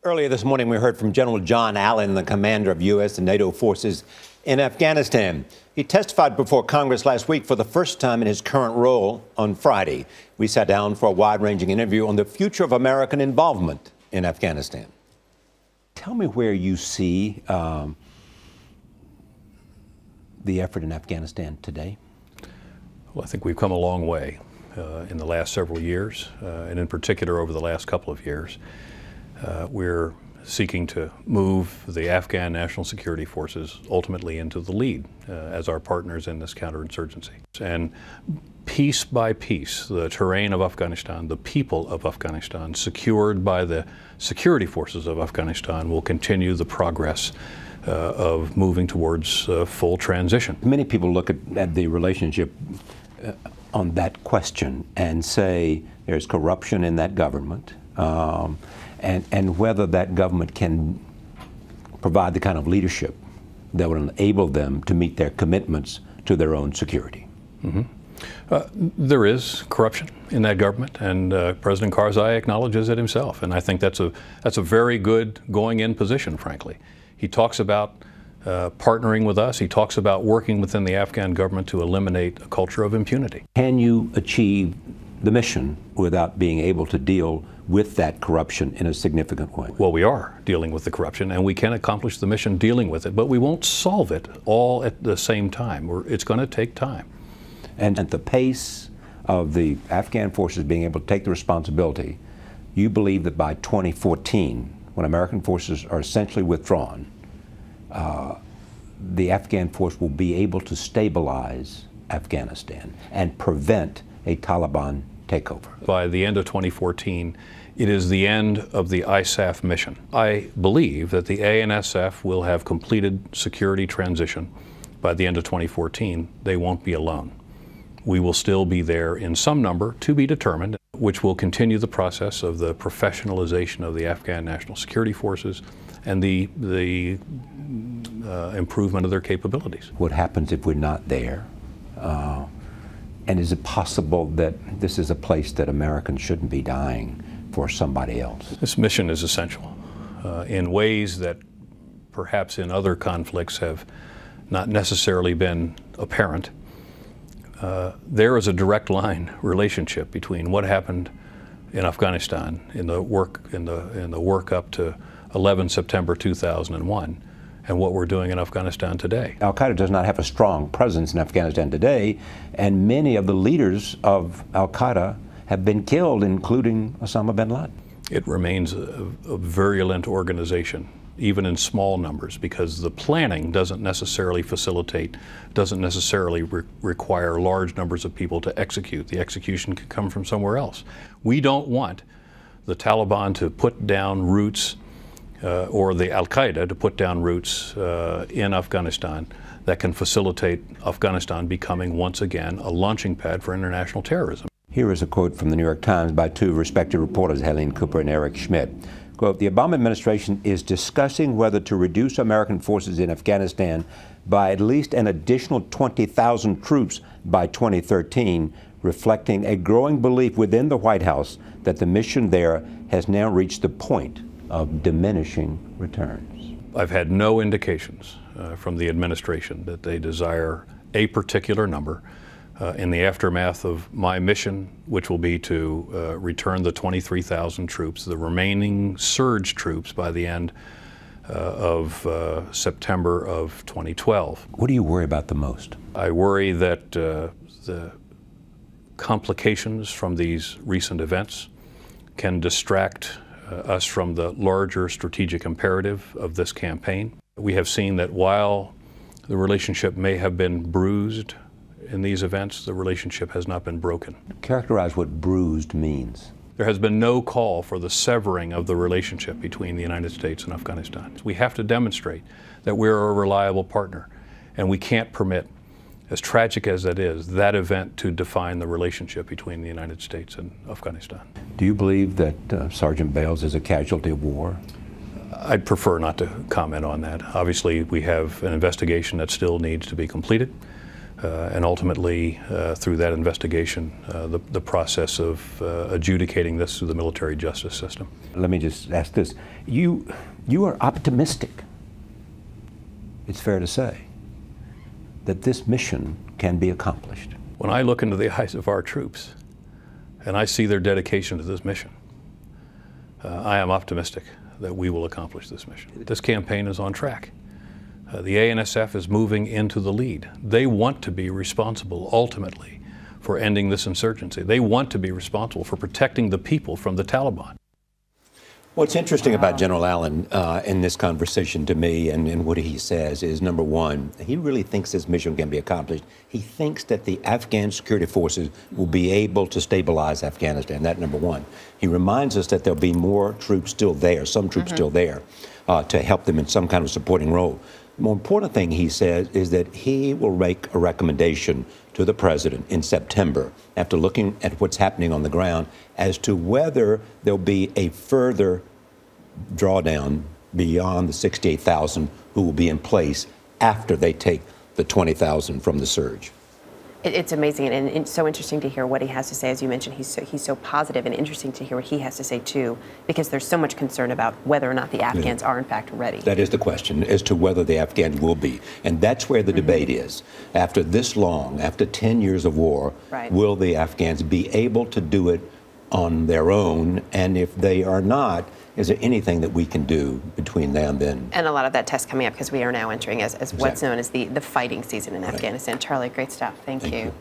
Earlier this morning, we heard from General John Allen, the commander of U.S. and NATO forces in Afghanistan. He testified before Congress last week for the first time in his current role on Friday. We sat down for a wide-ranging interview on the future of American involvement in Afghanistan. Tell me where you see the effort in Afghanistan today. Well, I think we've come a long way in the last several years, and in particular over the last couple of years. We're seeking to move the Afghan National Security Forces ultimately into the lead as our partners in this counterinsurgency. And piece by piece, the terrain of Afghanistan, the people of Afghanistan, secured by the security forces of Afghanistan, will continue the progress of moving towards full transition. Many people look at the relationship on that question and say there's corruption in that government. And whether that government can provide the kind of leadership that would enable them to meet their commitments to their own security. Mm-hmm. There is corruption in that government, and President Karzai acknowledges it himself. And I think that's a very good going-in position, frankly. He talks about partnering with us. He talks about working within the Afghan government to eliminate a culture of impunity. Can you achieve the mission without being able to deal with that corruption in a significant way? Well, we are dealing with the corruption, and we can accomplish the mission dealing with it, but we won't solve it all at the same time. It's going to take time. And at the pace of the Afghan forces being able to take the responsibility, you believe that by 2014, when American forces are essentially withdrawn, the Afghan force will be able to stabilize Afghanistan and prevent a Taliban takeover. By the end of 2014, it is the end of the ISAF mission. I believe that the ANSF will have completed security transition by the end of 2014. They won't be alone. We will still be there in some number, to be determined, which will continue the process of the professionalization of the Afghan National Security Forces and the improvement of their capabilities. What happens if we're not there? And is it possible that this is a place that Americans shouldn't be dying for somebody else? This mission is essential in ways that perhaps in other conflicts have not necessarily been apparent. There is a direct line relationship between what happened in Afghanistan in the work up to 11 September 2001 and what we're doing in Afghanistan today. Al-Qaeda does not have a strong presence in Afghanistan today, and many of the leaders of Al-Qaeda have been killed, including Osama bin Laden. It remains a virulent organization, even in small numbers, because the planning doesn't necessarily facilitate, doesn't necessarily require large numbers of people to execute. The execution could come from somewhere else. We don't want the Taliban to put down roots or the Al-Qaeda to put down roots in Afghanistan that can facilitate Afghanistan becoming once again a launching pad for international terrorism. Here is a quote from the New York Times by two respected reporters, Helene Cooper and Eric Schmidt. Quote, "The Obama administration is discussing whether to reduce American forces in Afghanistan by at least an additional 20,000 troops by 2013, reflecting a growing belief within the White House that the mission there has now reached the point of diminishing returns." I've had no indications from the administration that they desire a particular number in the aftermath of my mission, which will be to return the 23,000 troops, the remaining surge troops, by the end of September of 2012. What do you worry about the most? I worry that the complications from these recent events can distract us from the larger strategic imperative of this campaign. We have seen that while the relationship may have been bruised in these events, the relationship has not been broken. Characterize what bruised means. There has been no call for the severing of the relationship between the United States and Afghanistan. We have to demonstrate that we're a reliable partner, and we can't permit, as tragic as that is, that event to define the relationship between the United States and Afghanistan. Do you believe that Sergeant Bales is a casualty of war? I'd prefer not to comment on that. Obviously, we have an investigation that still needs to be completed. and ultimately, through that investigation, the process of adjudicating this through the military justice system. Let me just ask this. You are optimistic, it's fair to say, that this mission can be accomplished. When I look into the eyes of our troops and I see their dedication to this mission, I am optimistic that we will accomplish this mission. This campaign is on track. The ANSF is moving into the lead. They want to be responsible, ultimately, for ending this insurgency. They want to be responsible for protecting the people from the Taliban. What's interesting about General Allen in this conversation to me and what he says is, number one, he really thinks this mission can be accomplished. He thinks that the Afghan security forces will be able to stabilize Afghanistan. That's number one. He reminds us that there'll be more troops still there, some troops still there, to help them in some kind of supporting role. The more important thing, he says, is that he will make a recommendation to the president in September, after looking at what's happening on the ground, as to whether there'll be a further drawdown beyond the 68,000 who will be in place after they take the 20,000 from the surge. It's amazing and it's so interesting to hear what he has to say. As you mentioned, he's so positive, and interesting to hear what he has to say too, because there's so much concern about whether or not the Afghans are in fact ready. That is the question, as to whether the Afghans will be. And that's where the debate is. After this long, after 10 years of war, will the Afghans be able to do it on their own? And if they are not, is there anything that we can do between now and then? And a lot of that test coming up, because we are now entering as what's known as the fighting season in Afghanistan. Charlie, great stuff. Thank you.